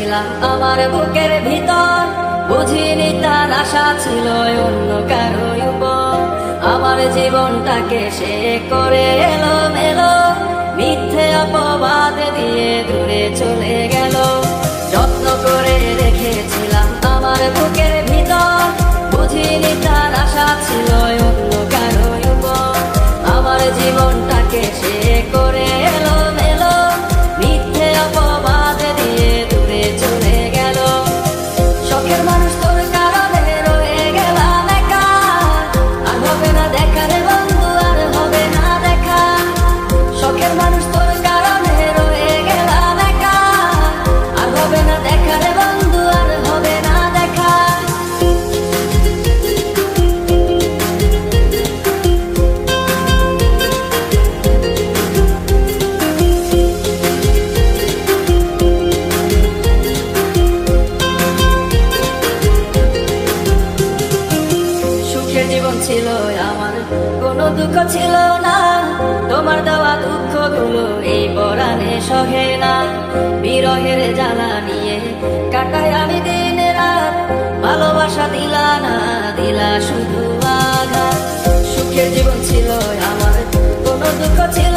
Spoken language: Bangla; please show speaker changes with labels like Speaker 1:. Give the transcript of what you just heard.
Speaker 1: রেখেছিলাম আমার বুকের ভিতর, বুঝিনি তার আশা ছিল অন্য কারো উপর। আমার জীবনটাকে সে করে এলো মেলো, মিথ্যে অপবাদ দিয়ে দূরে চলে গেল। যত্ন করে রেখেছিলাম আমার বুকের ভিতর, বুঝিনি তার আশা ছিল অন্য কারো উপর। আমার জীবনটাকে সে করে এলো মেলো, মিথ্যে অপবাদ দিয়ে দূরে চলে গেল। শখের মানুষ তোর কারণে রয়ে গেলাম একা, আর হবে না দেখা রে বন্ধু, আর হবে না দেখা। শখের মানুষ তোর কারণে রয়ে গেলাম একা, আর হবে না দেখা রে বন্ধু, আর হবে না দেখা। সুখের জীবন ছিল আমার, কোনো দুঃখ ছিল না, তোমার দেওয়া দুঃখগুলো এই পরাণে সহে না। বিরহের জ্বালা নিয়ে কাটাই আমি দিন রাত, ভালোবাসা দিলা না, দিলা শুধু আঘাত। সুখের জীবন ছিল আমার, কোনো দুঃখ ছিল